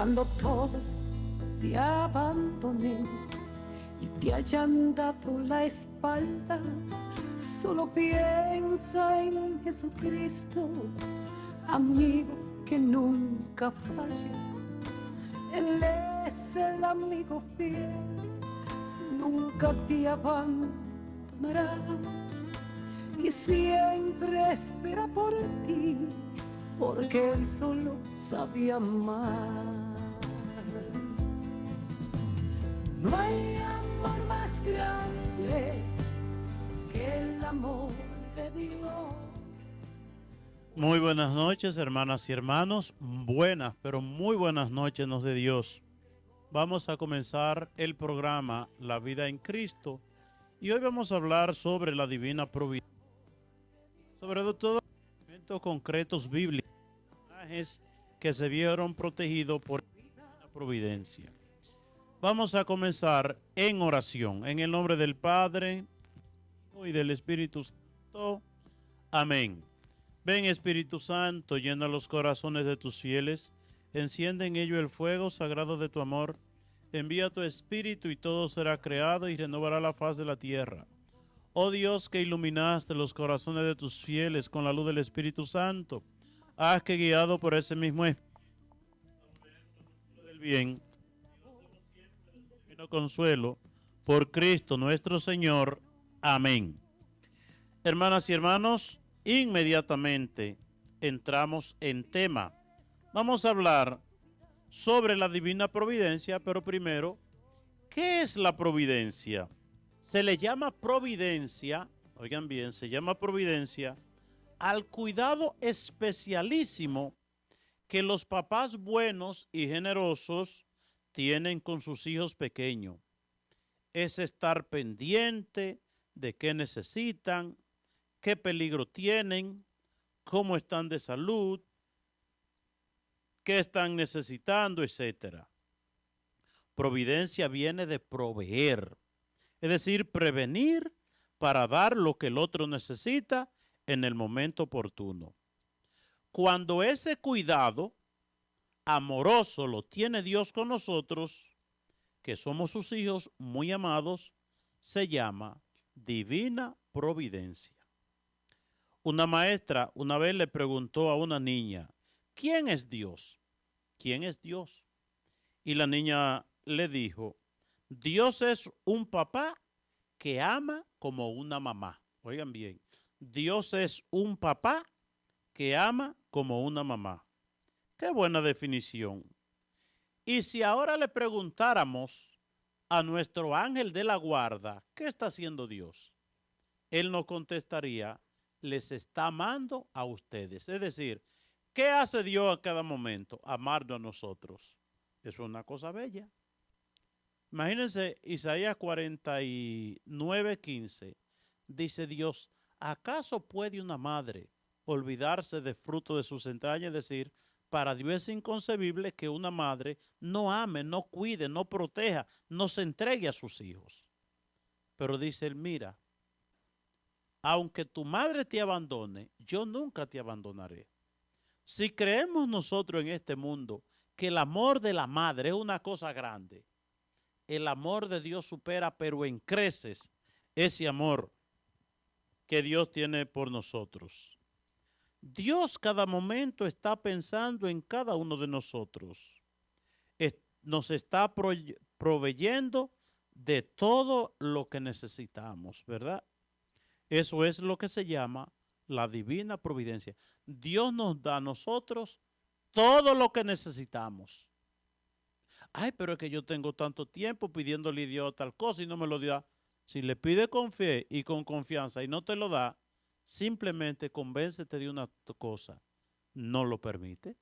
Cuando todos te abandonen y te hayan dado la espalda, solo piensa en Jesucristo, amigo que nunca falla. Él es el amigo fiel, nunca te abandonará y siempre espera por ti, porque Él solo sabe amar. No hay amor más grande que el amor de Dios. Muy buenas noches, hermanas y hermanos. Buenas, pero muy buenas noches nos de Dios. Vamos a comenzar el programa La Vida en Cristo y hoy vamos a hablar sobre la divina providencia, sobre todo elementos concretos bíblicos, personajes que se vieron protegidos por la divina providencia. Vamos a comenzar en oración, en el nombre del Padre y del Espíritu Santo. Amén. Ven, Espíritu Santo, llena los corazones de tus fieles, enciende en ellos el fuego sagrado de tu amor, envía tu Espíritu y todo será creado y renovará la faz de la tierra. Oh Dios, que iluminaste los corazones de tus fieles con la luz del Espíritu Santo, haz que guiado por ese mismo Espíritu del bien, divino consuelo, por Cristo nuestro Señor. Amén. Hermanas y hermanos, inmediatamente entramos en tema. Vamos a hablar sobre la divina providencia, pero primero, ¿qué es la providencia? Se le llama providencia, oigan bien, se llama providencia al cuidado especialísimo que los papás buenos y generosos tienen con sus hijos pequeños. Es estar pendiente de qué necesitan, qué peligro tienen, cómo están de salud, qué están necesitando, etc. Providencia viene de proveer, es decir, prevenir para dar lo que el otro necesita en el momento oportuno. Cuando ese cuidado amoroso lo tiene Dios con nosotros, que somos sus hijos muy amados, se llama divina providencia. Una maestra una vez le preguntó a una niña, ¿quién es Dios? ¿Quién es Dios? Y la niña le dijo, Dios es un papá que ama como una mamá. Oigan bien, Dios es un papá que ama como una mamá. Qué buena definición. Y si ahora le preguntáramos a nuestro ángel de la guarda, ¿qué está haciendo Dios? Él nos contestaría, les está amando a ustedes. Es decir, ¿qué hace Dios a cada momento? Amarnos a nosotros. Eso es una cosa bella. Imagínense Isaías 49:15. Dice Dios, ¿acaso puede una madre olvidarse del fruto de sus entrañas? Es decir, para Dios es inconcebible que una madre no ame, no cuide, no proteja, no se entregue a sus hijos. Pero dice él, mira, aunque tu madre te abandone, yo nunca te abandonaré. Si creemos nosotros en este mundo que el amor de la madre es una cosa grande, el amor de Dios supera, pero en creces, ese amor que Dios tiene por nosotros. Dios cada momento está pensando en cada uno de nosotros. Nos está proveyendo de todo lo que necesitamos, ¿verdad? Eso es lo que se llama la divina providencia. Dios nos da a nosotros todo lo que necesitamos. Ay, pero es que yo tengo tanto tiempo pidiéndole a Dios tal cosa y no me lo da. Si le pide con fe y con confianza y no te lo da, simplemente convéncete de una cosa. No lo permite.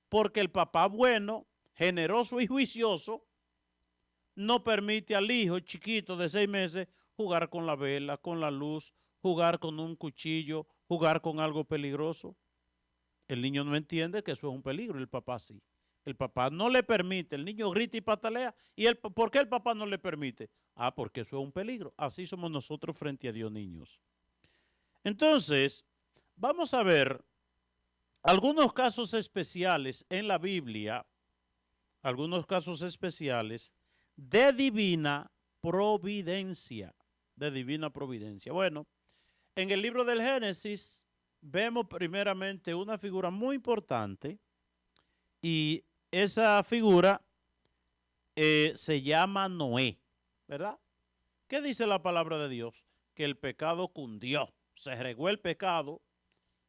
Porque el papá bueno, generoso y juicioso no permite al hijo chiquito de 6 meses jugar con la vela, con la luz, jugar con un cuchillo, jugar con algo peligroso. El niño no entiende que eso es un peligro, el papá sí. El papá no le permite, el niño grita y patalea. ¿Por qué el papá no le permite? Ah, porque eso es un peligro. Así somos nosotros frente a Dios, niños. Entonces, vamos a ver algunos casos especiales en la Biblia algunos casos especiales, de divina providencia. De divina providencia. Bueno, en el libro del Génesis vemos primeramente una figura muy importante y esa figura se llama Noé, ¿verdad? ¿Qué dice la palabra de Dios? Que el pecado cundió, se regó el pecado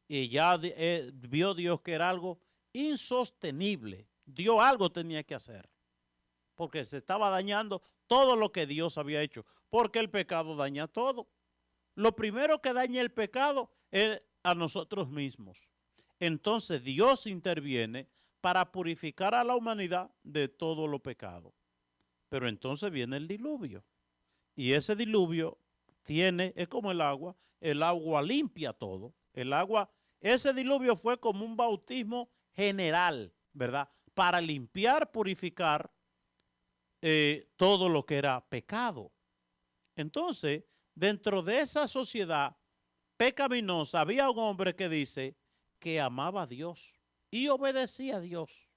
y ya vio Dios que era algo insostenible. Dios algo tenía que hacer porque se estaba dañando todo lo que Dios había hecho, porque el pecado daña todo. Lo primero que daña el pecado es a nosotros mismos. Entonces Dios interviene para purificar a la humanidad de todo lo pecado. Pero entonces viene el diluvio. Y ese diluvio es como el agua limpia todo. Ese diluvio fue como un bautismo general, ¿verdad? Para limpiar, purificar todo lo que era pecado. Entonces, dentro de esa sociedad pecaminosa, había un hombre que dice que amaba a Dios y obedecía a Dios.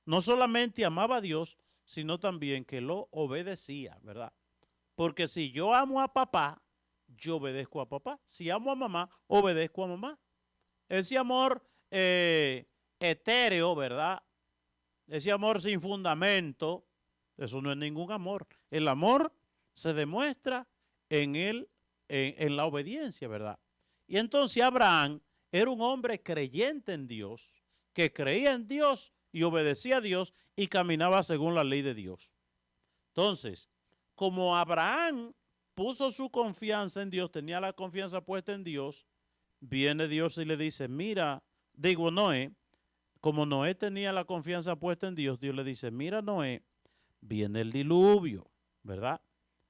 No solamente amaba a Dios, sino también que lo obedecía, ¿verdad? Porque si yo amo a papá, yo obedezco a papá. Si amo a mamá, obedezco a mamá. Ese amor etéreo, ¿verdad? Ese amor sin fundamento, eso no es ningún amor. El amor se demuestra en la obediencia, ¿verdad? Y entonces Abraham era un hombre creyente en Dios, que creía en Dios y obedecía a Dios y caminaba según la ley de Dios. Entonces, como Abraham puso su confianza en Dios, tenía la confianza puesta en Dios, viene Dios y le dice, mira, digo Noé, como Noé tenía la confianza puesta en Dios, Dios le dice, mira Noé, viene el diluvio, ¿verdad?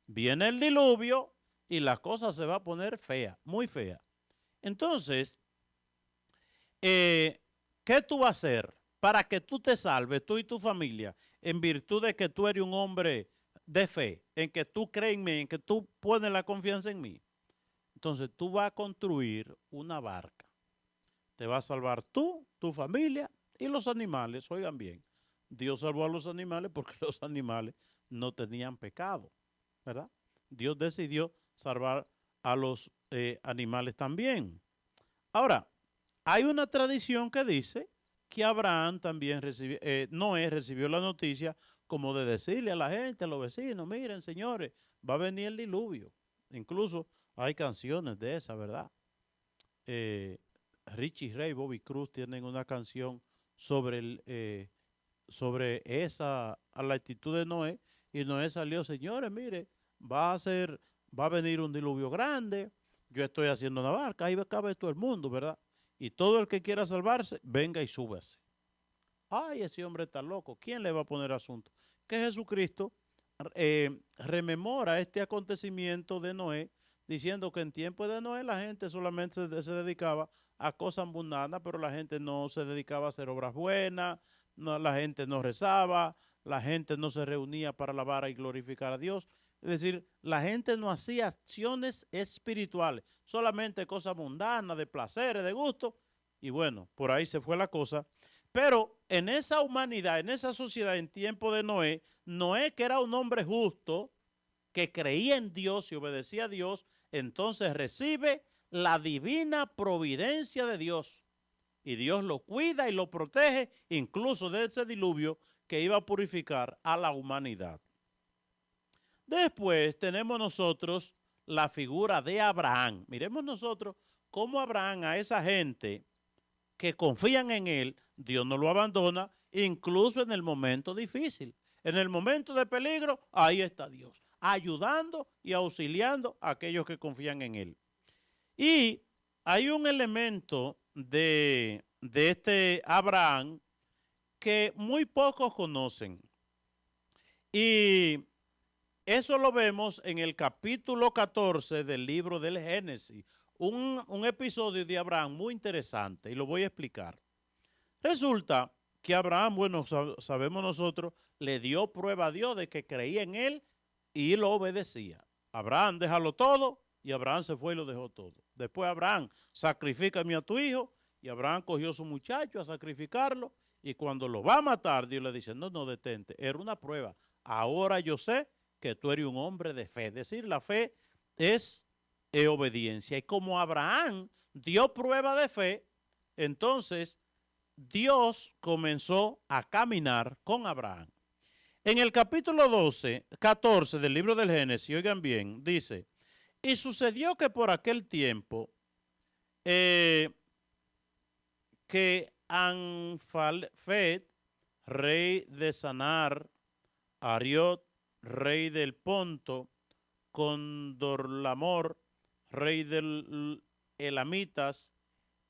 Viene el diluvio y la cosa se va a poner fea, muy fea. Entonces, ¿qué tú vas a hacer para que tú te salves, tú y tu familia, en virtud de que tú eres un hombre de fe, en que tú crees en mí, en que tú pones la confianza en mí? Entonces tú vas a construir una barca. Te vas a salvar tú, tu familia y los animales. Oigan bien, Dios salvó a los animales porque los animales no tenían pecado, ¿verdad? Dios decidió salvar a los animales también. Ahora, hay una tradición que dice que Abraham también Noé recibió la noticia como de decirle a la gente, a los vecinos, miren señores, va a venir el diluvio. Incluso hay canciones de esa, ¿verdad? Richie Ray y Bobby Cruz tienen una canción sobre a la actitud de Noé, y Noé salió, señores, mire, va a venir un diluvio grande, yo estoy haciendo una barca, ahí cabe todo el mundo, ¿verdad? Y todo el que quiera salvarse, venga y súbase. Ay, ese hombre está loco, ¿quién le va a poner asunto? Que Jesucristo rememora este acontecimiento de Noé, diciendo que en tiempo de Noé la gente solamente se dedicaba a cosas mundanas, pero la gente no se dedicaba a hacer obras buenas, no, la gente no rezaba, la gente no se reunía para alabar y glorificar a Dios. Es decir, la gente no hacía acciones espirituales, solamente cosas mundanas, de placeres, de gusto, y bueno, por ahí se fue la cosa. Pero en esa humanidad, en esa sociedad, en tiempo de Noé, Noé, que era un hombre justo, que creía en Dios y obedecía a Dios, entonces recibe la divina providencia de Dios. Y Dios lo cuida y lo protege, incluso de ese diluvio que iba a purificar a la humanidad. Después tenemos nosotros la figura de Abraham. Miremos nosotros cómo Abraham, a esa gente que confían en él, Dios no lo abandona, incluso en el momento difícil. En el momento de peligro, ahí está Dios, ayudando y auxiliando a aquellos que confían en él. Y hay un elemento de este Abraham que muy pocos conocen. Y eso lo vemos en el capítulo 14 del libro del Génesis. Un episodio de Abraham muy interesante y lo voy a explicar. Resulta que Abraham, bueno, sabemos nosotros, le dio prueba a Dios de que creía en él y lo obedecía. Abraham, déjalo todo, y Abraham se fue y lo dejó todo. Después Abraham, sacrifícame a tu hijo, y Abraham cogió a su muchacho a sacrificarlo, Y cuando lo va a matar, Dios le dice, no, no, detente, era una prueba. Ahora yo sé que tú eres un hombre de fe. Es decir, la fe es obediencia. Y como Abraham dio prueba de fe, entonces Dios comenzó a caminar con Abraham. En el capítulo 14 del libro del Génesis, oigan bien, dice, y sucedió que por aquel tiempo que Anfalfet, rey de Sanar, Ariot, rey del Ponto, Condorlamor, rey del Elamitas,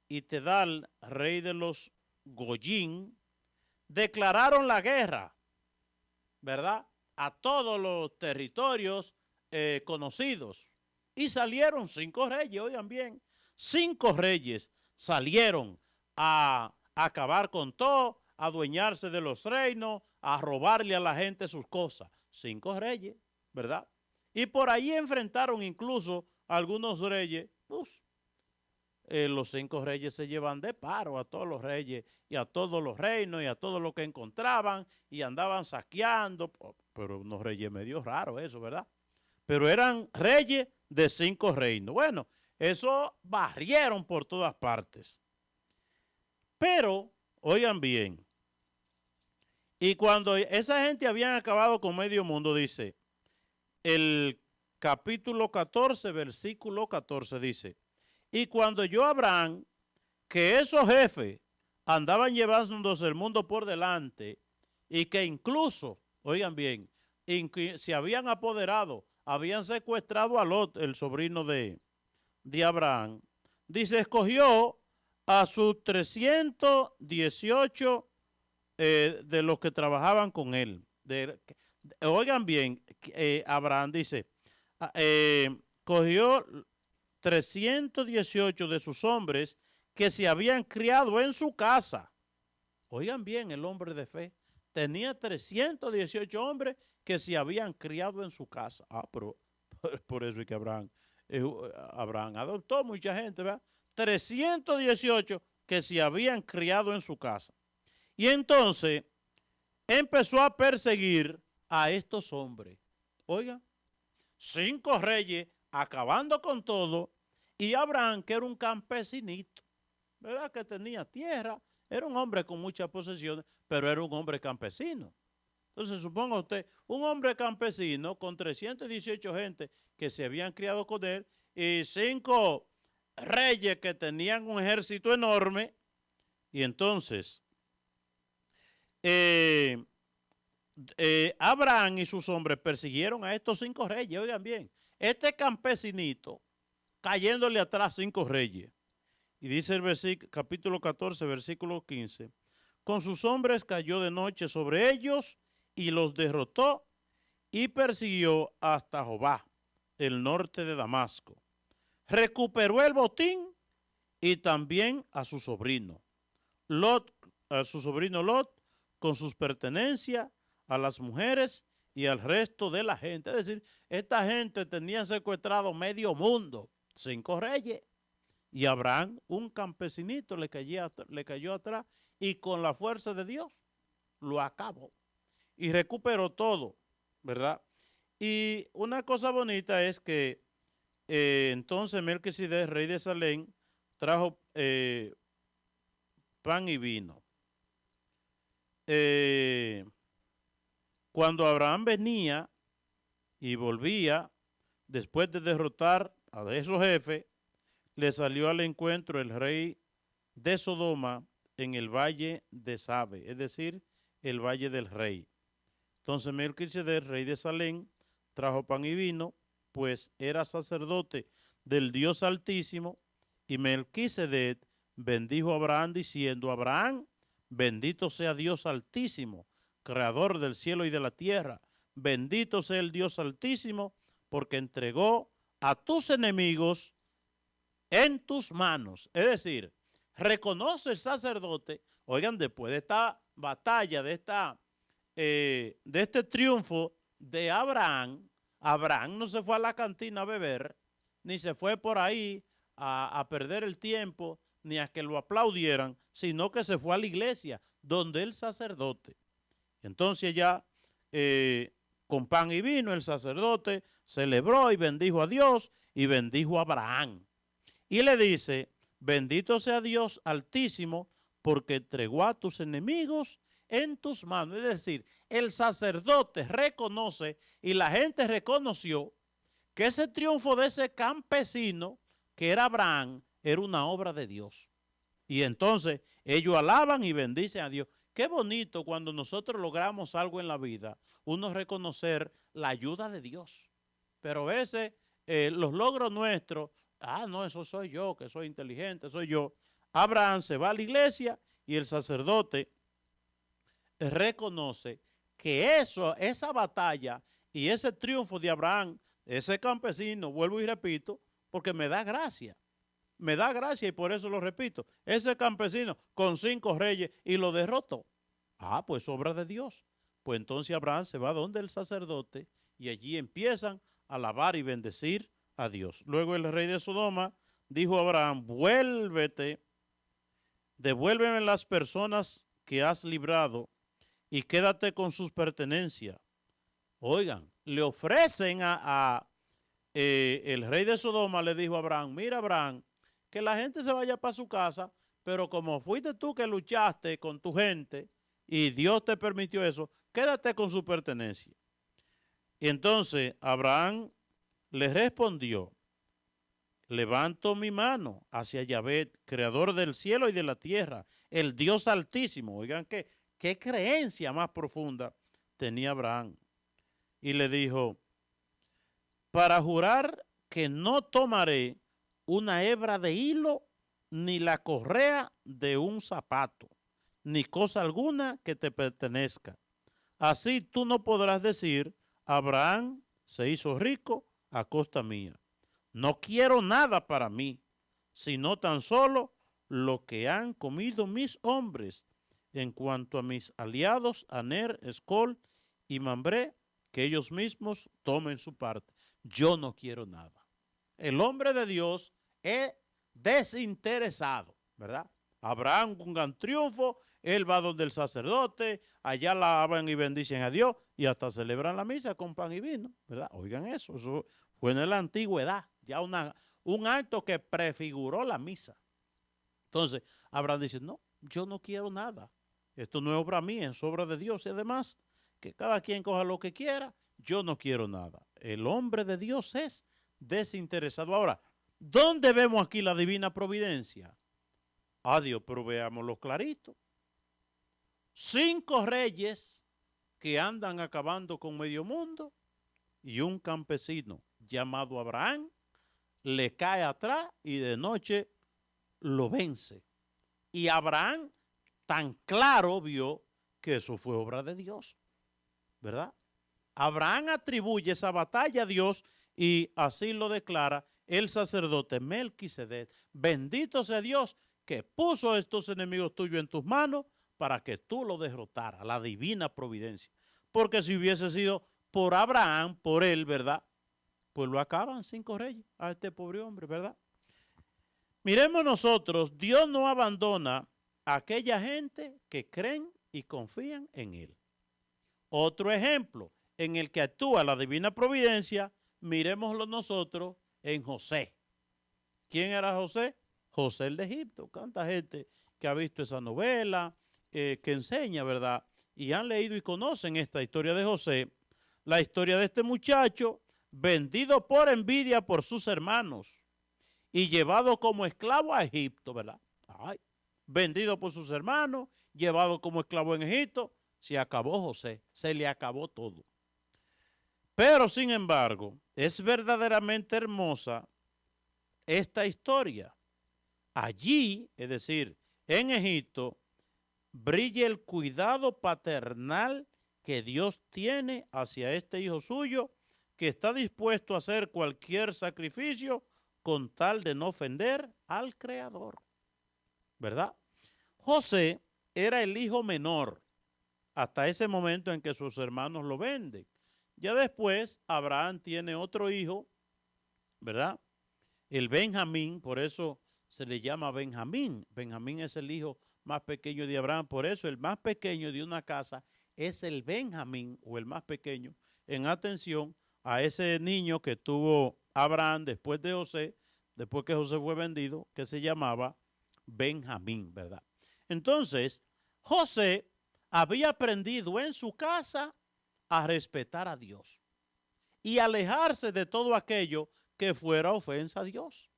y Tedal, rey de los Goyín, declararon la guerra, ¿verdad?, a todos los territorios conocidos. Y salieron 5 reyes, oigan bien, 5 reyes salieron a acabar con todo, a adueñarse de los reinos, a robarle a la gente sus cosas. 5 reyes, ¿verdad? Y por ahí enfrentaron incluso a algunos reyes. Los 5 reyes se llevan de paro a todos los reyes y a todos los reinos y a todo lo que encontraban y andaban saqueando, pero unos reyes medio raros eso, ¿verdad? Pero eran reyes de 5 reinos. Bueno, eso barrieron por todas partes. Pero, oigan bien, y cuando esa gente habían acabado con medio mundo, dice, el capítulo 14, versículo 14, dice, y cuando yo Abraham, que esos jefes andaban llevándose el mundo por delante y que incluso, oigan bien, se habían apoderado, habían secuestrado a Lot, el sobrino de Abraham, dice, escogió a sus 318 de los que trabajaban con él. Oigan bien, Abraham dice, cogió 318 de sus hombres que se habían criado en su casa. Oigan bien, el hombre de fe tenía 318 hombres que se habían criado en su casa. Pero por eso es que Abraham adoptó mucha gente, ¿verdad? 318 que se habían criado en su casa. Y entonces empezó a perseguir a estos hombres. Oigan, 5 reyes acabando con todo, y Abraham, que era un campesinito, ¿verdad?, que tenía tierra, era un hombre con muchas posesiones, pero era un hombre campesino. Entonces, suponga usted, un hombre campesino con 318 gente que se habían criado con él y 5 reyes que tenían un ejército enorme, y entonces Abraham y sus hombres persiguieron a estos 5 reyes, oigan bien, este campesinito cayéndole atrás 5 reyes. Y dice el capítulo 14, versículo 15, con sus hombres cayó de noche sobre ellos y los derrotó y persiguió hasta Jobá, el norte de Damasco. Recuperó el botín y también a su sobrino Lot, con sus pertenencias, a las mujeres y al resto de la gente. Es decir, esta gente tenía secuestrado medio mundo, 5 reyes. Y Abraham, un campesinito, le cayó atrás y con la fuerza de Dios lo acabó. Y recuperó todo, ¿verdad? Y una cosa bonita es que entonces Melquisedec, rey de Salem, trajo pan y vino. Cuando Abraham venía y volvía, después de derrotar a esos jefes, le salió al encuentro el rey de Sodoma en el valle de Sabe, es decir, el valle del rey. Entonces Melquisedec, rey de Salem, trajo pan y vino, pues era sacerdote del Dios Altísimo, y Melquisedec bendijo a Abraham diciendo, Abraham, bendito sea Dios Altísimo, creador del cielo y de la tierra, bendito sea el Dios Altísimo, porque entregó a tus enemigos en tus manos. Es decir, reconoce el sacerdote, oigan, después de esta batalla, de este triunfo de Abraham, Abraham no se fue a la cantina a beber, ni se fue por ahí a perder el tiempo, ni a que lo aplaudieran, sino que se fue a la iglesia, donde el sacerdote. Entonces ya con pan y vino el sacerdote celebró y bendijo a Dios y bendijo a Abraham. Y le dice, bendito sea Dios Altísimo, porque entregó a tus enemigos en tus manos. Es decir, el sacerdote reconoce y la gente reconoció que ese triunfo de ese campesino, que era Abraham, era una obra de Dios. Y entonces ellos alaban y bendicen a Dios. Qué bonito cuando nosotros logramos algo en la vida, uno reconocer la ayuda de Dios. Pero a veces los logros nuestros, no, eso soy yo, que soy inteligente, soy yo. Abraham se va a la iglesia y el sacerdote reconoce que esa batalla y ese triunfo de Abraham, ese campesino, vuelvo y repito, porque me da gracia. Me da gracia y por eso lo repito. Ese campesino con 5 reyes y lo derrotó. Pues obra de Dios. Pues entonces Abraham se va donde el sacerdote y allí empiezan a alabar y bendecir a Dios. Luego el rey de Sodoma dijo a Abraham, vuélvete, devuélveme las personas que has librado y quédate con sus pertenencias. Oigan, le ofrecen el rey de Sodoma le dijo a Abraham, mira Abraham, que la gente se vaya para su casa, pero como fuiste tú que luchaste con tu gente y Dios te permitió eso, quédate con su pertenencia. Y entonces Abraham le respondió, levanto mi mano hacia Yahvé, creador del cielo y de la tierra, el Dios altísimo. Oigan, qué creencia más profunda tenía Abraham. Y le dijo, para jurar que no tomaré una hebra de hilo, ni la correa de un zapato, ni cosa alguna que te pertenezca. Así tú no podrás decir, Abraham se hizo rico a costa mía. No quiero nada para mí, sino tan solo lo que han comido mis hombres. En cuanto a mis aliados, Aner, Escol y Mambré, que ellos mismos tomen su parte. Yo no quiero nada. El hombre de Dios es desinteresado, ¿verdad? Abraham con gran triunfo, él va donde el sacerdote, allá alaban y bendicen a Dios y hasta celebran la misa con pan y vino, ¿verdad? Oigan eso fue en la antigüedad, ya un acto que prefiguró la misa. Entonces, Abraham dice, no, yo no quiero nada. Esto no es obra mía, es obra de Dios y además que cada quien coja lo que quiera, yo no quiero nada. El hombre de Dios es desinteresado. Ahora, ¿dónde vemos aquí la divina providencia? Dios, pero veámoslo clarito. 5 reyes que andan acabando con medio mundo y un campesino llamado Abraham le cae atrás y de noche lo vence. Y Abraham tan claro vio que eso fue obra de Dios, ¿verdad? Abraham atribuye esa batalla a Dios y así lo declara el sacerdote Melquisedec. Bendito sea Dios que puso estos enemigos tuyos en tus manos para que tú lo derrotaras, la divina providencia. Porque si hubiese sido por Abraham, por él, ¿verdad? Pues lo acaban 5 reyes a este pobre hombre, ¿verdad? Miremos nosotros, Dios no abandona a aquella gente que creen y confían en él. Otro ejemplo en el que actúa la divina providencia, miremoslo nosotros en José. ¿Quién era José? José el de Egipto. ¿Cuánta gente que ha visto esa novela, que enseña, ¿verdad? Y han leído y conocen esta historia de José, la historia de este muchacho vendido por envidia por sus hermanos y llevado como esclavo a Egipto, ¿verdad? Vendido por sus hermanos, llevado como esclavo en Egipto, se acabó José, se le acabó todo. Pero sin embargo, es verdaderamente hermosa esta historia. Allí, es decir, en Egipto, brilla el cuidado paternal que Dios tiene hacia este hijo suyo, que está dispuesto a hacer cualquier sacrificio con tal de no ofender al Creador, ¿verdad? José era el hijo menor hasta ese momento en que sus hermanos lo venden. Ya después Abraham tiene otro hijo, ¿verdad? El Benjamín, por eso se le llama Benjamín. Benjamín es el hijo más pequeño de Abraham. Por eso el más pequeño de una casa es el Benjamín, o el más pequeño, en atención a ese niño que tuvo Abraham después de José, después que José fue vendido, que se llamaba Benjamín, ¿verdad? Entonces, José había aprendido en su casa a respetar a Dios y alejarse de todo aquello que fuera ofensa a Dios.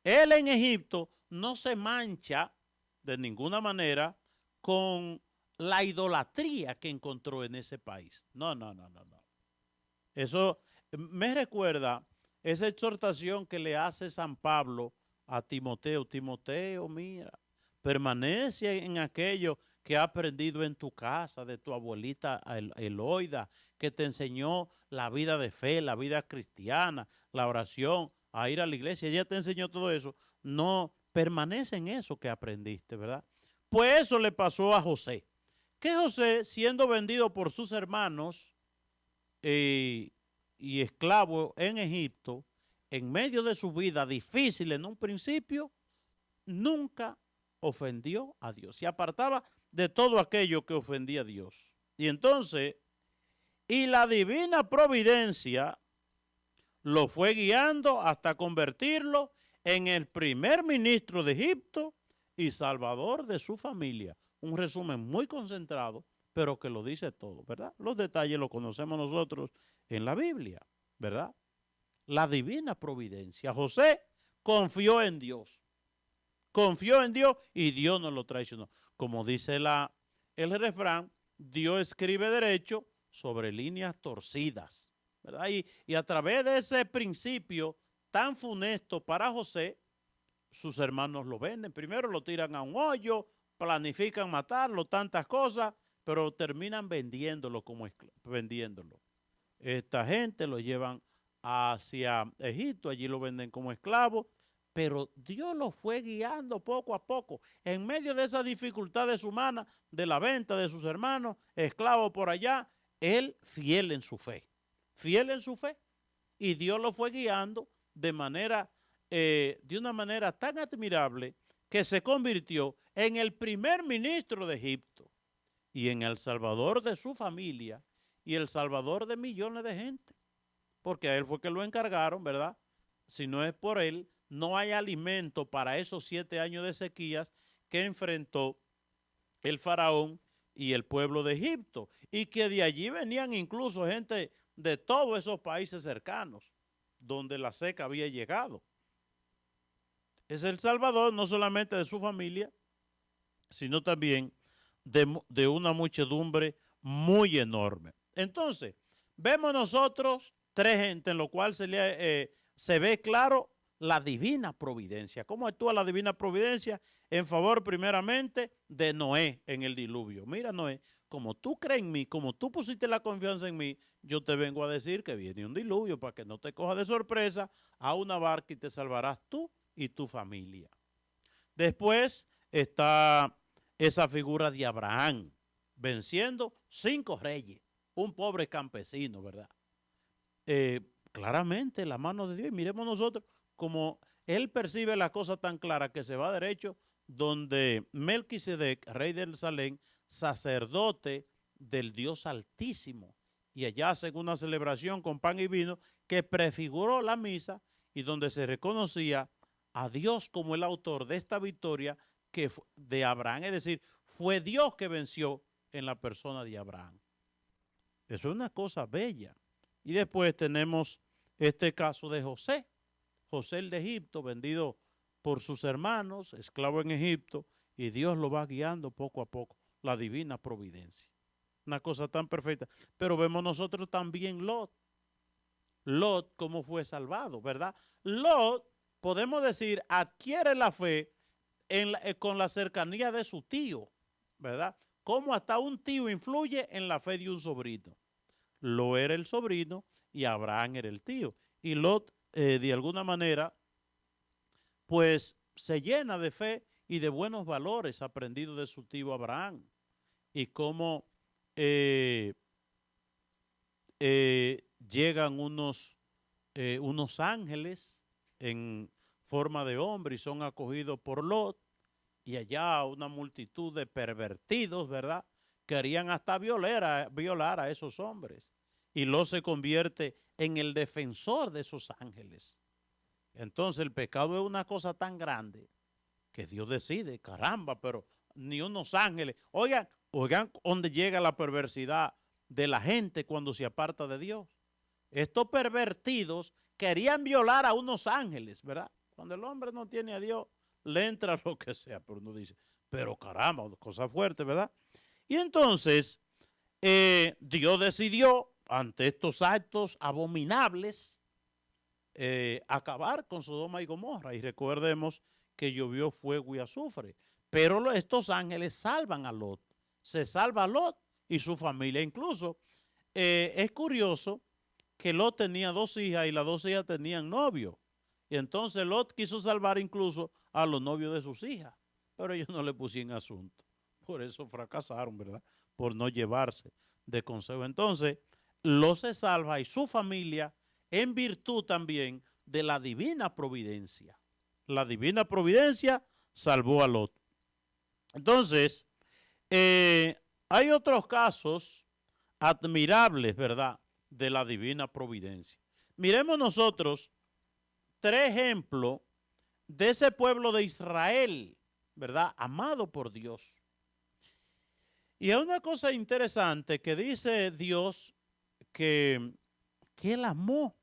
Él en Egipto no se mancha de ninguna manera con la idolatría que encontró en ese país. No, no, no, no, no. Eso me recuerda esa exhortación que le hace San Pablo a Timoteo. Timoteo, mira, permanece en aquello que ha aprendido en tu casa, de tu abuelita Eloida, que te enseñó la vida de fe, la vida cristiana, la oración, a ir a la iglesia. Ella te enseñó todo eso. No, permanece en eso que aprendiste, ¿verdad? Pues eso le pasó a José. Que José, siendo vendido por sus hermanos y esclavo en Egipto, en medio de su vida difícil en un principio, nunca ofendió a Dios. Se apartaba de todo aquello que ofendía a Dios. Y entonces, y la divina providencia lo fue guiando hasta convertirlo en el primer ministro de Egipto y salvador de su familia. Un resumen muy concentrado, pero que lo dice todo, ¿verdad? Los detalles los conocemos nosotros en la Biblia, ¿verdad? La divina providencia. José confió en Dios. Confió en Dios y Dios no lo traicionó. Como dice el refrán, Dios escribe derecho sobre líneas torcidas, ¿verdad? Y a través de ese principio tan funesto para José, sus hermanos lo venden. Primero lo tiran a un hoyo, planifican matarlo, tantas cosas, pero terminan vendiéndolo como vendiéndolo. Esta gente lo llevan hacia Egipto, allí lo venden como esclavo, pero Dios lo fue guiando poco a poco, en medio de esas dificultades humanas, de la venta de sus hermanos, esclavo por allá, él fiel en su fe, y Dios lo fue guiando de una manera tan admirable que se convirtió en el primer ministro de Egipto y en el salvador de su familia y el salvador de millones de gente, porque a él fue que lo encargaron, ¿verdad? Si no es por él, no hay alimento para esos 7 años de sequías que enfrentó el faraón y el pueblo de Egipto, y que de allí venían incluso gente de todos esos países cercanos, donde la seca había llegado. Es el salvador no solamente de su familia, sino también de una muchedumbre muy enorme. Entonces, vemos nosotros 3 gente en lo cual se ve claro la divina providencia. ¿Cómo actúa la divina providencia? En favor primeramente de Noé en el diluvio. Mira, Noé, como tú crees en mí, como tú pusiste la confianza en mí, yo te vengo a decir que viene un diluvio para que no te coja de sorpresa a una barca y te salvarás tú y tu familia. Después está esa figura de Abraham, venciendo 5 reyes, un pobre campesino, ¿verdad? Claramente la mano de Dios. Y miremos nosotros como él percibe la cosa tan clara que se va derecho donde Melquisedec, rey del Salem, sacerdote del Dios Altísimo, y allá hacen una celebración con pan y vino que prefiguró la misa y donde se reconocía a Dios como el autor de esta victoria de Abraham, es decir, fue Dios que venció en la persona de Abraham. Eso es una cosa bella. Y después tenemos este caso de José, José el de Egipto, vendido por sus hermanos, esclavo en Egipto, y Dios lo va guiando poco a poco, la divina providencia. Una cosa tan perfecta. Pero vemos nosotros también Lot. Lot, cómo fue salvado, ¿verdad? Lot, podemos decir, adquiere la fe con la cercanía de su tío, ¿verdad? Cómo hasta un tío influye en la fe de un sobrino. Lo era el sobrino y Abraham era el tío. Y Lot, de alguna manera, pues se llena de fe y de buenos valores aprendidos de su tío Abraham. Y cómo llegan unos ángeles en forma de hombre y son acogidos por Lot y allá una multitud de pervertidos, ¿verdad? Querían hasta violar a esos hombres. Y Lot se convierte en el defensor de esos ángeles. Entonces el pecado es una cosa tan grande que Dios decide, caramba, pero ni unos ángeles. Oigan dónde llega la perversidad de la gente cuando se aparta de Dios. Estos pervertidos querían violar a unos ángeles, ¿verdad? Cuando el hombre no tiene a Dios, le entra lo que sea, pero uno dice, pero caramba, cosa fuerte, ¿verdad? Y entonces Dios decidió, ante estos actos abominables, acabar con Sodoma y Gomorra. Y recordemos que llovió fuego y azufre. Pero estos ángeles salvan a Lot. Se salva a Lot y su familia. Incluso es curioso que Lot tenía 2 hijas y las 2 hijas tenían novio. Y entonces Lot quiso salvar incluso a los novios de sus hijas. Pero ellos no le pusieron asunto. Por eso fracasaron, ¿verdad? Por no llevarse de consejo. Entonces, Lot se salva y su familia en virtud también de la divina providencia. La divina providencia salvó a Lot. Entonces, hay otros casos admirables, ¿verdad?, de la divina providencia. Miremos nosotros 3 ejemplos de ese pueblo de Israel, ¿verdad?, amado por Dios. Y hay una cosa interesante que dice Dios que Él amó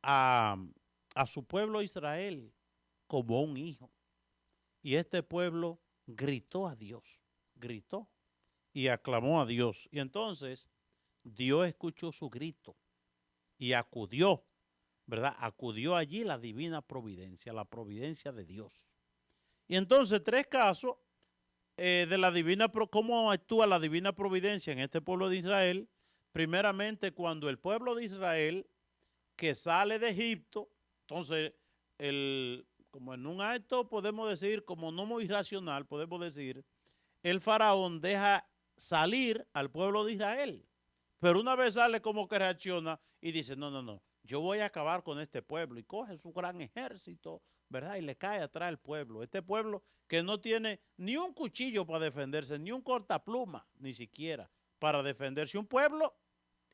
a su pueblo Israel como un hijo. Y este pueblo gritó a Dios, gritó y aclamó a Dios. Y entonces Dios escuchó su grito y acudió, ¿verdad? Acudió allí la divina providencia, la providencia de Dios. Y entonces 3 casos de la divina, cómo actúa la divina providencia en este pueblo de Israel. Primeramente, cuando el pueblo de Israel que sale de Egipto, entonces, como en un acto podemos decir, como no muy racional, podemos decir, el faraón deja salir al pueblo de Israel. Pero una vez sale, como que reacciona y dice, no, yo voy a acabar con este pueblo. Y coge su gran ejército, ¿verdad? Y le cae atrás al pueblo. Este pueblo que no tiene ni un cuchillo para defenderse, ni un cortapluma, ni siquiera para defenderse. Un pueblo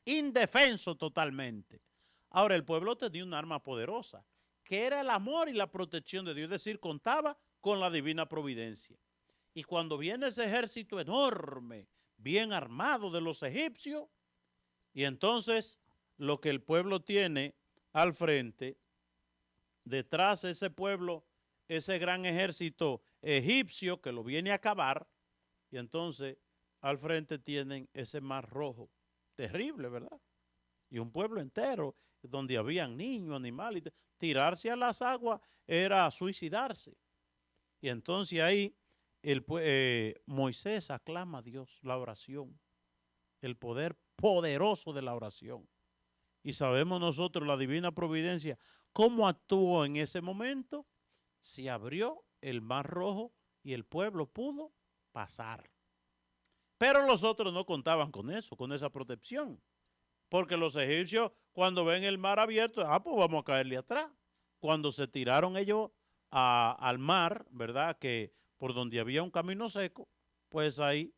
indefenso totalmente. Ahora, el pueblo tenía un arma poderosa, que era el amor y la protección de Dios. Es decir, contaba con la divina providencia. Y cuando viene ese ejército enorme, bien armado de los egipcios, y entonces lo que el pueblo tiene al frente, detrás de ese pueblo, ese gran ejército egipcio que lo viene a acabar, y entonces al frente tienen ese mar rojo, terrible, ¿verdad? Y un pueblo entero, donde habían niños, animales, tirarse a las aguas era suicidarse. Y entonces ahí Moisés aclama a Dios, la oración, el poder poderoso de la oración. Y sabemos nosotros la divina providencia, cómo actuó en ese momento. Se abrió el mar rojo y el pueblo pudo pasar. Pero los otros no contaban con eso, con esa protección. Porque los egipcios, cuando ven el mar abierto, pues vamos a caerle atrás. Cuando se tiraron ellos al mar, ¿verdad?, que por donde había un camino seco, pues ahí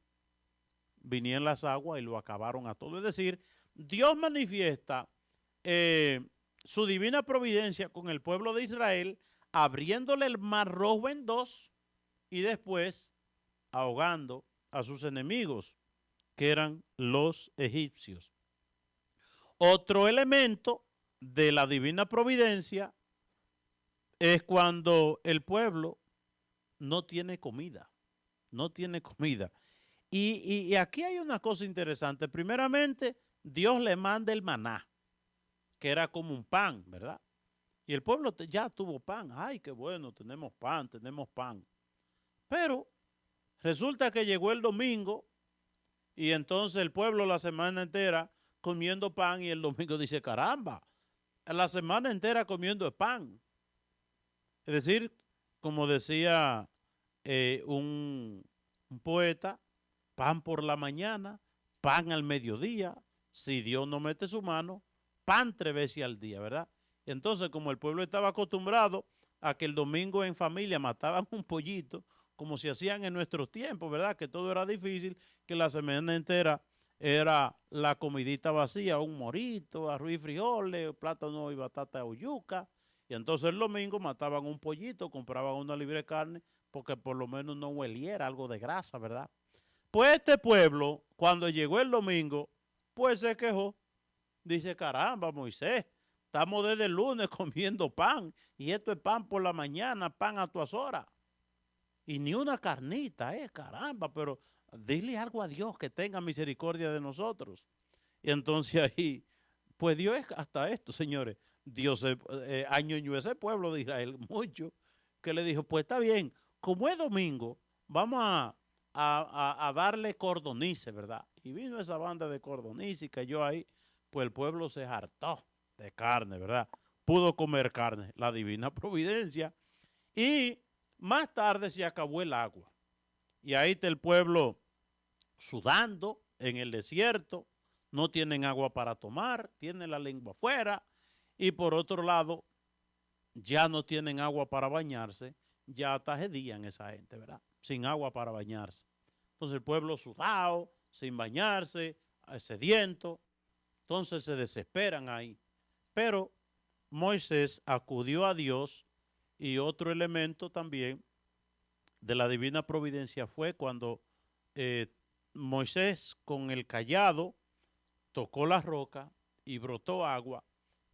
vinieron las aguas y lo acabaron a todo. Es decir, Dios manifiesta su divina providencia con el pueblo de Israel, abriéndole el mar rojo en 2 y después ahogando a sus enemigos, que eran los egipcios. Otro elemento de la divina providencia es cuando el pueblo no tiene comida, no tiene comida. Y aquí hay una cosa interesante. Primeramente, Dios le manda el maná, que era como un pan, ¿verdad? Y el pueblo ya tuvo pan. Ay, qué bueno, tenemos pan, tenemos pan. Pero resulta que llegó el domingo y entonces el pueblo la semana entera comiendo pan y el domingo dice, caramba, la semana entera comiendo pan. Es decir, como decía un poeta, pan por la mañana, pan al mediodía, si Dios no mete su mano, pan 3 veces al día, ¿verdad? Entonces, como el pueblo estaba acostumbrado a que el domingo en familia mataban un pollito, como se hacían en nuestros tiempos, ¿verdad? Que todo era difícil, que la semana entera era la comidita vacía, un morito, arroz y frijoles, plátano y batata o yuca. Y entonces el domingo mataban un pollito, compraban una libre de carne, porque por lo menos no hueliera algo de grasa, ¿verdad? Pues este pueblo, cuando llegó el domingo, pues se quejó. Dice, caramba, Moisés, estamos desde el lunes comiendo pan, y esto es pan por la mañana, pan a todas horas. Y ni una carnita, caramba, pero dile algo a Dios que tenga misericordia de nosotros. Y entonces ahí, pues Dios es hasta esto, señores. Dios añoñó ese pueblo de Israel mucho, que le dijo, pues está bien, como es domingo, vamos a darle cordonice, ¿verdad? Y vino esa banda de cordonice y cayó ahí, pues el pueblo se hartó de carne, ¿verdad? Pudo comer carne, la divina providencia. Y más tarde se acabó el agua. Y ahí está el pueblo sudando en el desierto, no tienen agua para tomar, tienen la lengua afuera, y por otro lado, ya no tienen agua para bañarse, ya tajedían esa gente, ¿verdad? Sin agua para bañarse. Entonces el pueblo sudado, sin bañarse, sediento, entonces se desesperan ahí. Pero Moisés acudió a Dios y otro elemento también de la divina providencia fue cuando Moisés con el cayado tocó la roca y brotó agua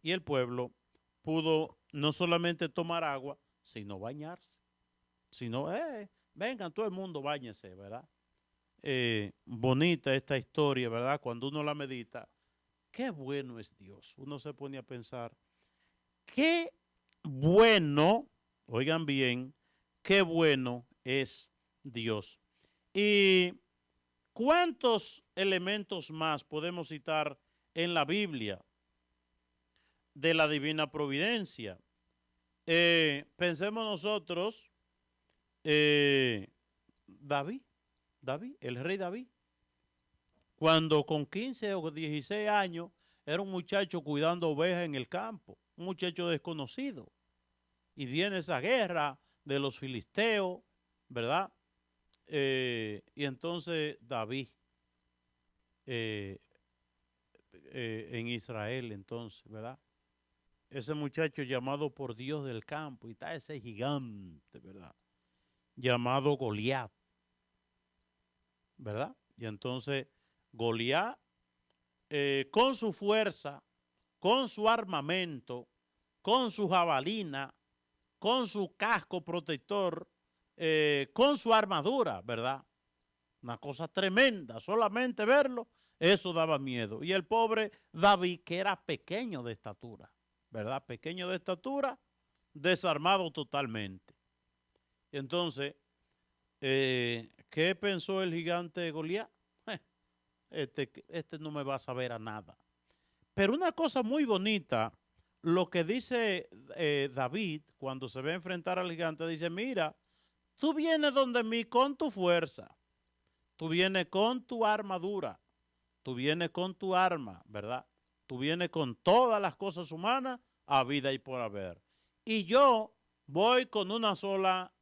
y el pueblo pudo no solamente tomar agua, sino bañarse. Sino, vengan, todo el mundo báñese, ¿verdad? Bonita esta historia, ¿verdad? Cuando uno la medita, qué bueno es Dios. Uno se pone a pensar, qué bueno, oigan bien, qué bueno es Dios. ¿Y cuántos elementos más podemos citar en la Biblia de la divina providencia? Pensemos nosotros, David, el rey David, cuando con 15 o 16 años era un muchacho cuidando ovejas en el campo, un muchacho desconocido, y viene esa guerra de los filisteos, ¿verdad? Y entonces David en Israel, entonces, ¿verdad? Ese muchacho llamado por Dios del campo, y está ese gigante, ¿verdad? Llamado Goliat, ¿verdad? Y entonces Goliat, con su fuerza, con su armamento, con su jabalina, con su casco protector, con su armadura, ¿verdad? Una cosa tremenda, solamente verlo, eso daba miedo. Y el pobre David, que era pequeño de estatura, ¿verdad? Pequeño de estatura, desarmado totalmente. Entonces, ¿qué pensó el gigante Goliat? Este no me va a saber a nada. Pero una cosa muy bonita, lo que dice David cuando se ve enfrentar al gigante, dice, mira, tú vienes donde mí con tu fuerza, tú vienes con tu armadura, tú vienes con tu arma, ¿verdad? Tú vienes con todas las cosas humanas a vida y por haber. Y yo voy con una sola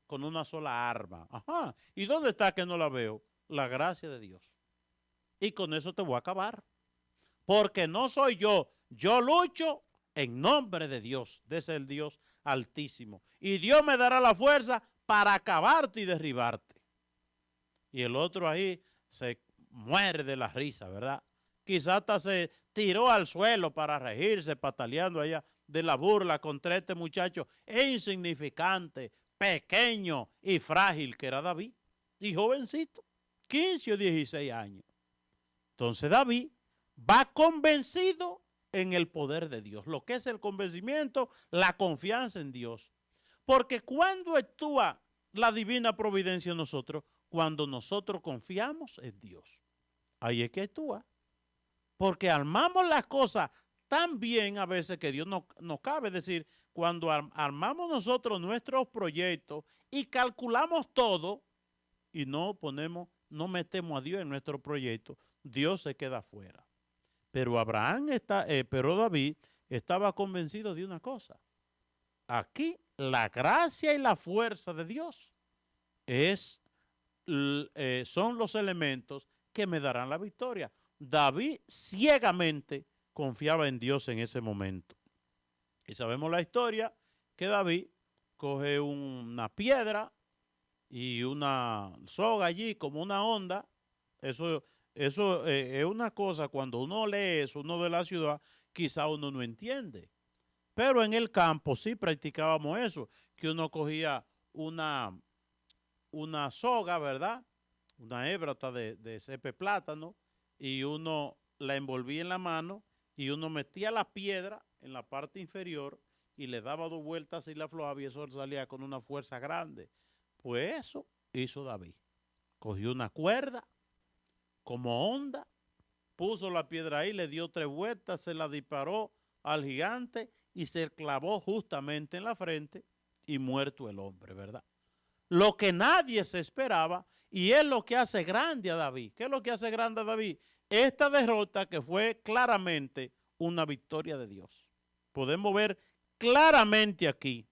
arma. Ajá. ¿Y dónde está que no la veo? La gracia de Dios. Y con eso te voy a acabar. Porque no soy yo, yo lucho en nombre de Dios, de ese el Dios altísimo. Y Dios me dará la fuerza para acabarte y derribarte. Y el otro ahí se muere de la risa, ¿verdad? Quizás hasta se tiró al suelo para regirse, pataleando allá de la burla contra este muchacho insignificante, pequeño y frágil que era David. Y jovencito, 15 o 16 años. Entonces David va convencido en el poder de Dios. Lo que es el convencimiento, la confianza en Dios. Porque cuando actúa la divina providencia en nosotros, cuando nosotros confiamos en Dios. Ahí es que actúa. Porque armamos las cosas tan bien a veces que Dios no cabe. Es decir, cuando armamos nosotros nuestros proyectos y calculamos todo y no metemos a Dios en nuestro proyecto, Dios se queda fuera. Pero pero David estaba convencido de una cosa, aquí la gracia y la fuerza de Dios son los elementos que me darán la victoria. David ciegamente confiaba en Dios en ese momento. Y sabemos la historia que David coge una piedra y una soga allí como una onda. Eso es una cosa, cuando uno lee eso, uno de la ciudad, quizá uno no entiende. Pero en el campo sí practicábamos eso, que uno cogía una soga, ¿verdad? Una hébrata de cepe plátano, y uno la envolvía en la mano y uno metía la piedra en la parte inferior y le daba 2 vueltas y la aflojaba y eso salía con una fuerza grande. Pues eso hizo David. Cogió una cuerda como onda, puso la piedra ahí, le dio 3 vueltas, se la disparó al gigante y se clavó justamente en la frente y muerto el hombre, ¿verdad? Lo que nadie se esperaba, y es lo que hace grande a David. ¿Qué es lo que hace grande a David? Esta derrota que fue claramente una victoria de Dios. Podemos ver claramente aquí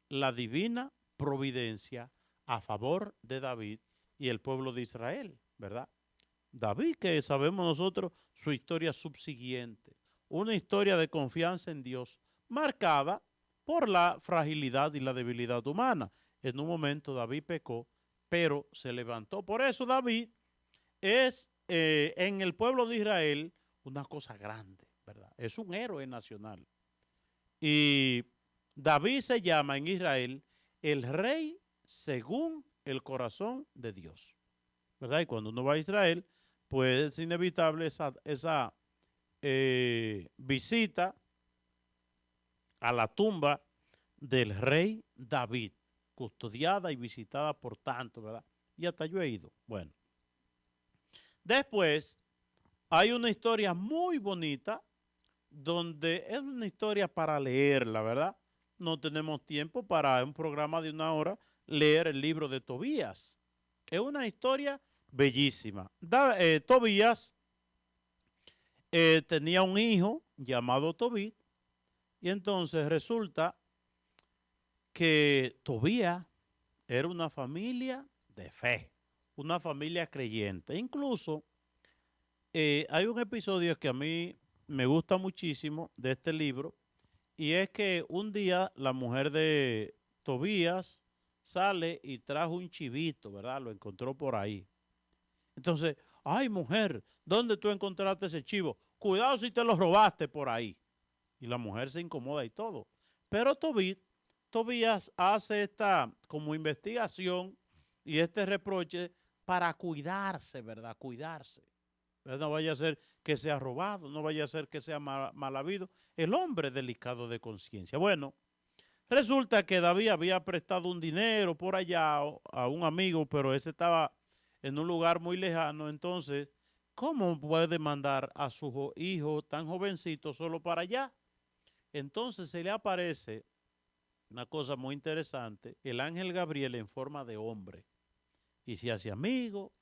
la divina providencia a favor de David y el pueblo de Israel, ¿verdad? David, que sabemos nosotros su historia subsiguiente, una historia de confianza en Dios, marcada por la fragilidad y la debilidad humana. En un momento David pecó, pero se levantó. Por eso David es en el pueblo de Israel una cosa grande, ¿verdad? Es un héroe nacional. Y David se llama en Israel el rey según el corazón de Dios, ¿verdad? Y cuando uno va a Israel, pues es inevitable esa visita a la tumba del rey David, custodiada y visitada por tanto, ¿verdad? Y hasta yo he ido. Bueno, después hay una historia muy bonita donde es una historia para leerla, ¿verdad? No tenemos tiempo para un programa de 1 hora leer el libro de Tobías. Es una historia bellísima. Tobías tenía un hijo llamado Tobit, y entonces resulta que Tobías era una familia de fe, una familia creyente. Incluso hay un episodio que a mí me gusta muchísimo de este libro, y es que un día la mujer de Tobías sale y trajo un chivito, ¿verdad? Lo encontró por ahí. Entonces, ay mujer, ¿dónde tú encontraste ese chivo? Cuidado si te lo robaste por ahí. Y la mujer se incomoda y todo. Pero Tobías hace esta como investigación y este reproche para cuidarse, ¿verdad? Cuidarse. No vaya a ser que sea robado, no vaya a ser que sea mal habido. El hombre delicado de conciencia. Bueno, resulta que David había prestado un dinero por allá a un amigo, pero ese estaba en un lugar muy lejano. Entonces, ¿cómo puede mandar a su hijo tan jovencito solo para allá? Entonces se le aparece una cosa muy interesante, el ángel Gabriel en forma de hombre, y se hace amigo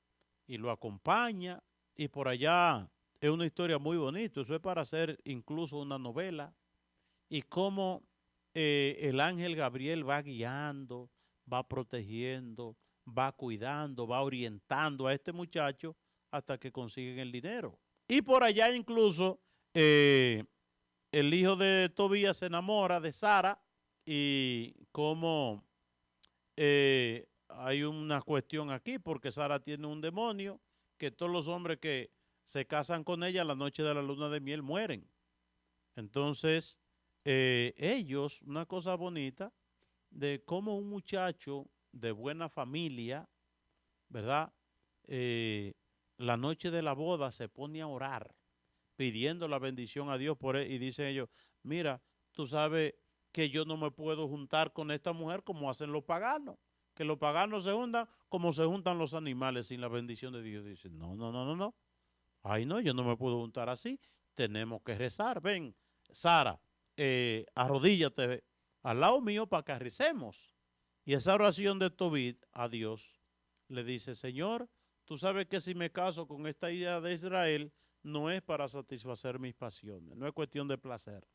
y lo acompaña, y por allá es una historia muy bonita. Eso es para hacer incluso una novela, y cómo el ángel Gabriel va guiando, va protegiendo, va cuidando, va orientando a este muchacho hasta que consiguen el dinero. Y por allá incluso el hijo de Tobías se enamora de Sara, y cómo hay una cuestión aquí, porque Sara tiene un demonio, que todos los hombres que se casan con ella la noche de la luna de miel mueren. Entonces, ellos, una cosa bonita, de cómo un muchacho de buena familia, ¿verdad? La noche de la boda se pone a orar, pidiendo la bendición a Dios por él, y dicen ellos, mira, tú sabes que yo no me puedo juntar con esta mujer como hacen los paganos, que los paganos se juntan como se juntan los animales sin la bendición de Dios. Dicen, no, no, no, no, no. Ay, no, yo no me puedo juntar así. Tenemos que rezar. Ven, Sara, arrodíllate al lado mío para que recemos. Y esa oración de Tobit a Dios le dice, Señor, tú sabes que si me caso con esta idea de Israel, no es para satisfacer mis pasiones, no es cuestión de placer.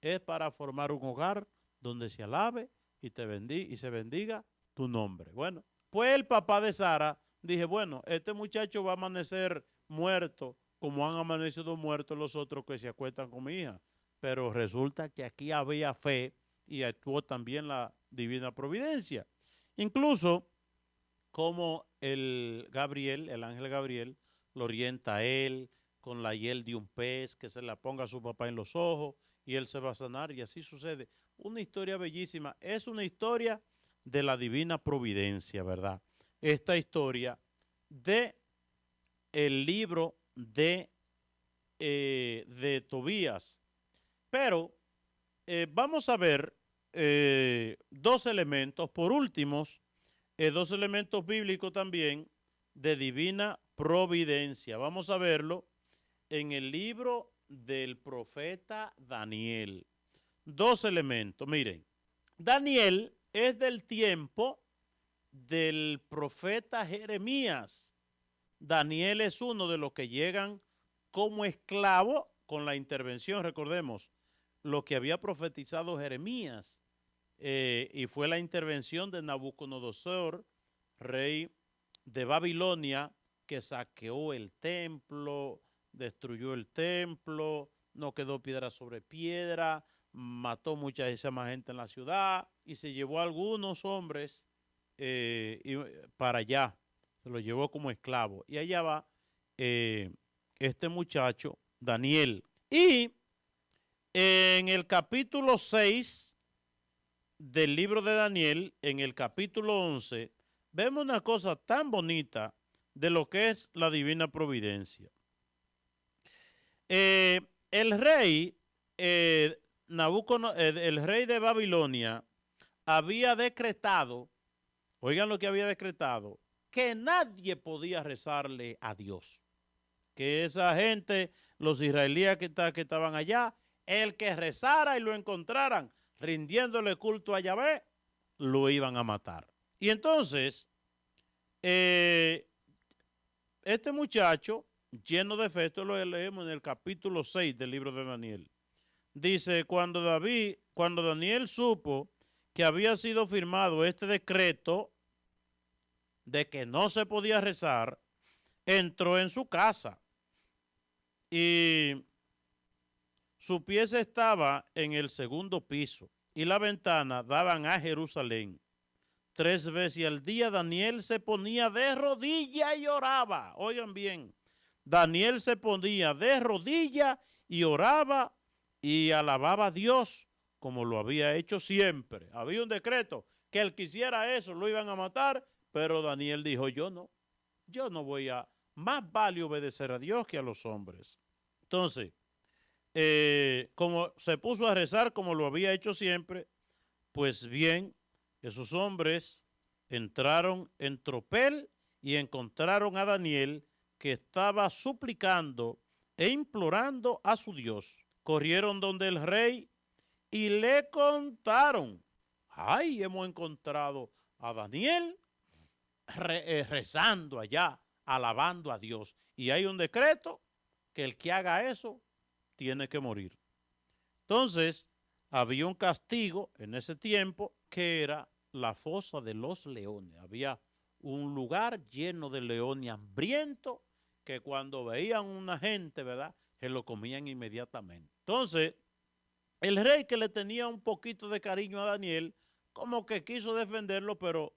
Es para formar un hogar donde se alabe y se bendiga tu nombre. Bueno, pues el papá de Sara dije, bueno, este muchacho va a amanecer muerto como han amanecido muertos los otros que se acuestan con mi hija. Pero resulta que aquí había fe y actuó también la divina providencia. Incluso como el Gabriel, el ángel Gabriel, lo orienta a él con la hiel de un pez, que se la ponga a su papá en los ojos y él se va a sanar y así sucede. Una historia bellísima. Es una historia de la divina providencia, ¿verdad? Esta historia de el libro de Tobías. Pero vamos a ver dos elementos, por últimos, dos elementos bíblicos también de divina providencia. Vamos a verlo en el libro del profeta Daniel. Dos elementos, miren, Daniel es del tiempo del profeta Jeremías. Daniel es uno de los que llegan como esclavo con la intervención, recordemos, lo que había profetizado Jeremías, y fue la intervención de Nabucodonosor, rey de Babilonia, que saqueó el templo, destruyó el templo, no quedó piedra sobre piedra, mató mucha más gente en la ciudad y se llevó a algunos hombres para allá, se los llevó como esclavo. Y allá va este muchacho, Daniel. Y en el capítulo 6 del libro de Daniel, en el capítulo 11, vemos una cosa tan bonita de lo que es la divina providencia. El rey, el rey de Babilonia, había decretado, oigan lo que había decretado, que nadie podía rezarle a Dios. Que esa gente, los israelíes que estaban allá, el que rezara y lo encontraran rindiéndole culto a Yahvé, lo iban a matar. Y entonces, este muchacho, lleno de fe, esto lo leemos en el capítulo 6 del libro de Daniel. Dice, cuando Daniel supo que había sido firmado este decreto de que no se podía rezar, entró en su casa y su pieza estaba en el segundo piso y la ventana daban a Jerusalén. 3 veces al día Daniel se ponía de rodillas y oraba. Oigan bien, Daniel se ponía de rodillas y oraba y alababa a Dios como lo había hecho siempre. Había un decreto que el que hiciera eso lo iban a matar, pero Daniel dijo, yo no voy a, más vale obedecer a Dios que a los hombres. Entonces, como se puso a rezar como lo había hecho siempre, pues bien, esos hombres entraron en tropel y encontraron a Daniel que estaba suplicando e implorando a su Dios. Corrieron donde el rey y le contaron, ay, hemos encontrado a Daniel rezando allá, alabando a Dios. Y hay un decreto que el que haga eso tiene que morir. Entonces, había un castigo en ese tiempo que era la fosa de los leones. Había un lugar lleno de leones hambrientos que cuando veían una gente, ¿verdad?, se lo comían inmediatamente. Entonces, el rey, que le tenía un poquito de cariño a Daniel, como que quiso defenderlo, pero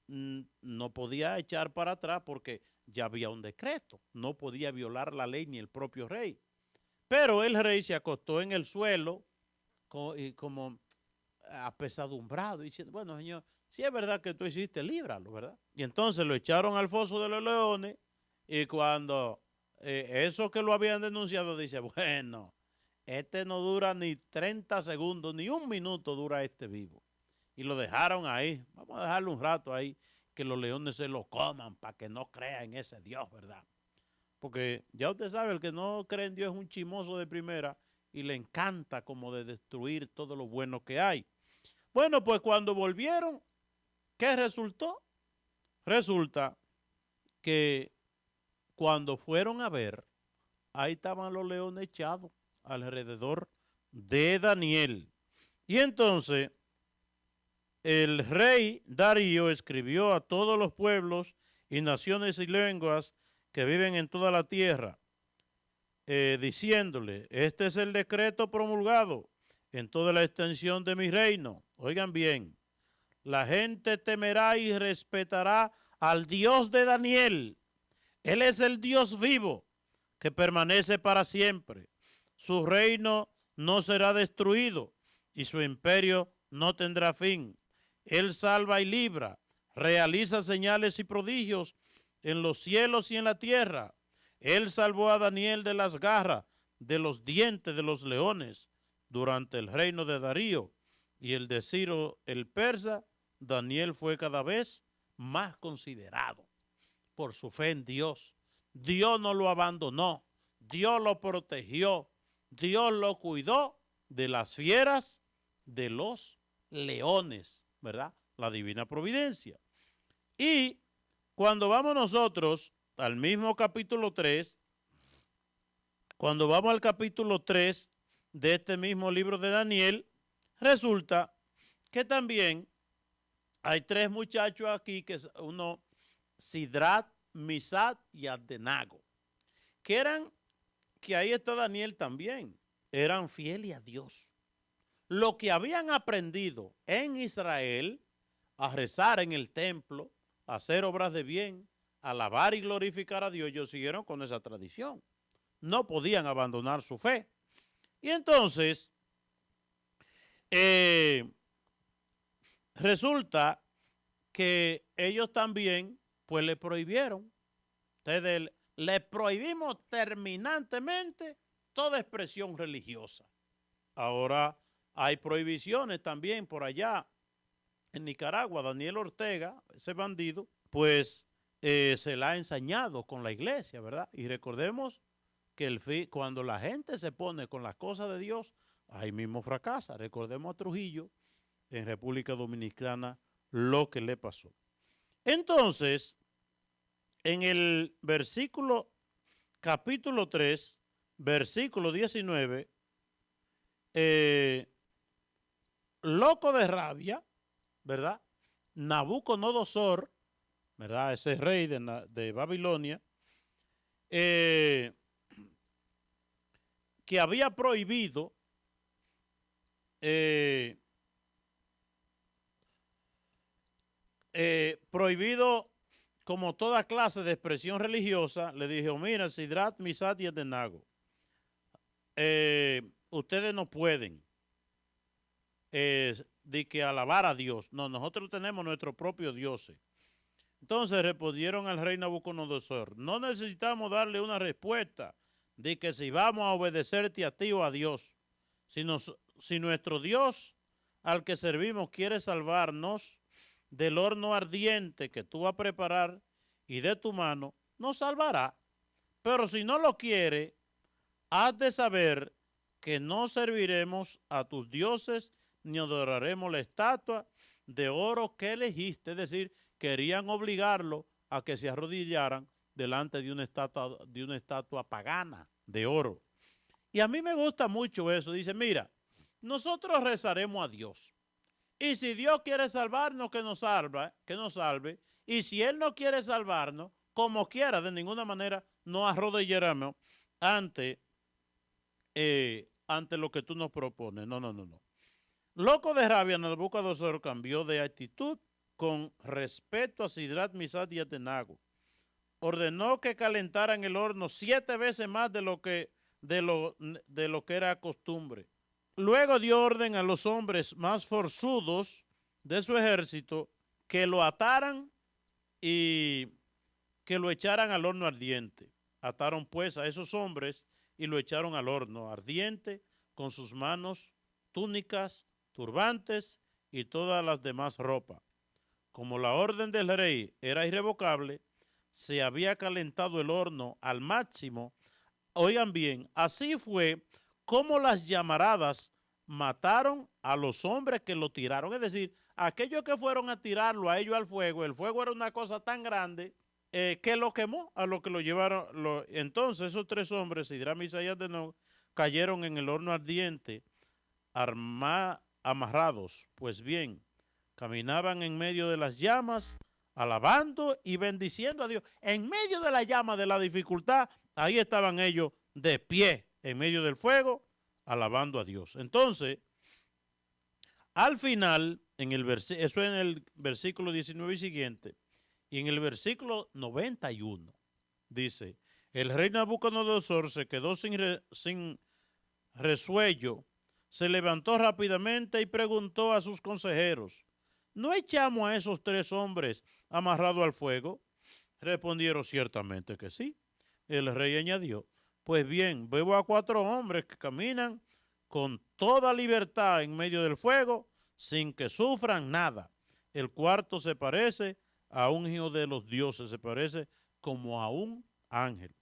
no podía echar para atrás porque ya había un decreto. No podía violar la ley ni el propio rey. Pero el rey se acostó en el suelo como apesadumbrado, diciendo, bueno, señor, si es verdad que tú hiciste, líbralo, ¿verdad? Y entonces lo echaron al foso de los leones y cuando eso que lo habían denunciado dice, bueno, este no dura ni 30 segundos, ni un minuto dura este vivo. Y lo dejaron ahí, vamos a dejarlo un rato ahí, que los leones se lo coman para que no crean en ese Dios, ¿verdad? Porque ya usted sabe, el que no cree en Dios es un chimoso de primera y le encanta como de destruir todo lo bueno que hay. Bueno, pues cuando volvieron, ¿qué resultó? Resulta que cuando fueron a ver, ahí estaban los leones echados alrededor de Daniel. Y entonces el rey Darío escribió a todos los pueblos y naciones y lenguas que viven en toda la tierra, diciéndole, este es el decreto promulgado en toda la extensión de mi reino. Oigan bien, la gente temerá y respetará al Dios de Daniel. Él es el Dios vivo que permanece para siempre. Su reino no será destruido y su imperio no tendrá fin. Él salva y libra, realiza señales y prodigios en los cielos y en la tierra. Él salvó a Daniel de las garras, de los dientes de los leones, durante el reino de Darío y el de Ciro el persa. Daniel fue cada vez más considerado por su fe en Dios. Dios no lo abandonó, Dios lo protegió, Dios lo cuidó de las fieras, de los leones, ¿verdad? La divina providencia. Y cuando vamos nosotros al mismo capítulo 3, cuando vamos al capítulo 3 de este mismo libro de Daniel, resulta que también hay tres muchachos aquí, que es uno, Sidrat, Misat y Abdenago, que ahí está Daniel también, eran fieles a Dios. Lo que habían aprendido en Israel, a rezar en el templo, a hacer obras de bien, a alabar y glorificar a Dios, ellos siguieron con esa tradición. No podían abandonar su fe. Y entonces, resulta que ellos también, pues le prohibieron. Ustedes le prohibimos terminantemente toda expresión religiosa. Ahora hay prohibiciones también por allá en Nicaragua. Daniel Ortega, ese bandido, pues se la ha ensañado con la iglesia, ¿verdad? Y recordemos que cuando la gente se pone con las cosas de Dios, ahí mismo fracasa. Recordemos a Trujillo en República Dominicana lo que le pasó. Entonces, en el capítulo 3, versículo 19, loco de rabia, ¿verdad? Nabucodonosor, ¿verdad? Ese rey de Babilonia, que había prohibido como toda clase de expresión religiosa, le dijo, mira, Sidrat, Misat y Abdenago, ustedes no pueden de que alabar a Dios. No, nosotros tenemos nuestro propio Dios. Entonces respondieron al rey Nabucodonosor, no necesitamos darle una respuesta de que si vamos a obedecerte a ti o a Dios, si nuestro Dios al que servimos quiere salvarnos del horno ardiente que tú vas a preparar y de tu mano, nos salvará. Pero si no lo quiere, has de saber que no serviremos a tus dioses ni adoraremos la estatua de oro que elegiste. Es decir, querían obligarlo a que se arrodillaran delante de una estatua pagana de oro. Y a mí me gusta mucho eso. Dice, mira, nosotros rezaremos a Dios. Y si Dios quiere salvarnos, que nos salve. Y si Él no quiere salvarnos, como quiera, de ninguna manera nos arrodillaremos ante lo que tú nos propones. No. Loco de rabia, Nabucodonosor cambió de actitud con respeto a Sidrat, Misat y Abdenago. Ordenó que calentaran el horno 7 veces más de lo que era costumbre. Luego dio orden a los hombres más forzudos de su ejército que lo ataran y que lo echaran al horno ardiente. Ataron pues a esos hombres y lo echaron al horno ardiente con sus manos, túnicas, turbantes y todas las demás ropas. Como la orden del rey era irrevocable, se había calentado el horno al máximo. Oigan bien, así fue como las llamaradas mataron a los hombres que lo tiraron. Es decir, aquellos que fueron a tirarlo a ellos al fuego, el fuego era una cosa tan grande que lo quemó a lo que lo llevaron. Entonces esos 3 hombres, Sidrat, Misat y Abdenago, cayeron en el horno ardiente amarrados. Pues bien, Caminaban en medio de las llamas, alabando y bendiciendo a Dios. En medio de la llama de la dificultad, ahí estaban ellos de pie, en medio del fuego, alabando a Dios. Entonces, al final, eso en el versículo 19 y siguiente, y en el versículo 91, dice, el rey Nabucodonosor se quedó sin resuello, se levantó rápidamente y preguntó a sus consejeros, ¿no echamos a esos 3 hombres amarrados al fuego? Respondieron ciertamente que sí. El rey añadió, pues bien, veo a 4 hombres que caminan con toda libertad en medio del fuego sin que sufran nada. El cuarto se parece a un hijo de los dioses, se parece como a un ángel.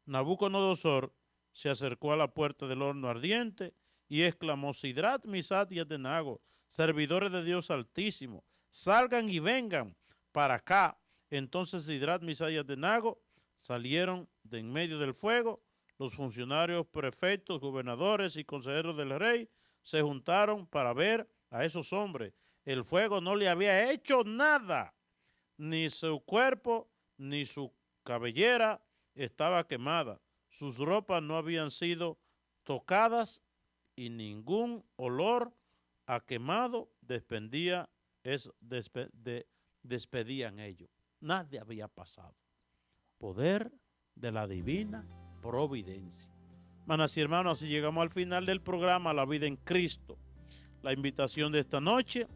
Nabucodonosor se acercó a la puerta del horno ardiente y exclamó, Sidrat, Misat y Abdenago, servidores de Dios Altísimo, salgan y vengan para acá. Entonces Sidrat, Misat y Abdenago salieron de en medio del fuego. Los funcionarios, prefectos, gobernadores y consejeros del rey se juntaron para ver a esos hombres. El fuego no le había hecho nada, ni su cuerpo ni su cabellera estaba quemada, sus ropas no habían sido tocadas y ningún olor a quemado despedían ellos. Nada había pasado. Poder de la divina providencia. Hermanas y hermanos, así llegamos al final del programa La Vida en Cristo. La invitación de esta noche,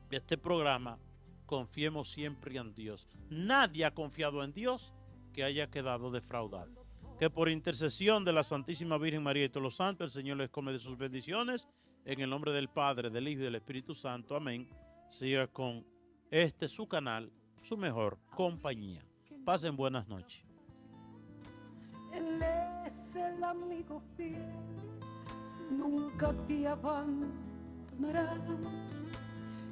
de este programa, confiemos siempre en Dios. Nadie ha confiado en Dios que haya quedado defraudado. Que por intercesión de la Santísima Virgen María y todos los santos, el Señor les come de sus bendiciones. En el nombre del Padre, del Hijo y del Espíritu Santo. Amén. Siga con su canal, su mejor compañía. Pasen buenas noches. Él es el amigo fiel, nunca te abandonará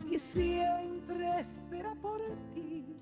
y siempre espera por ti.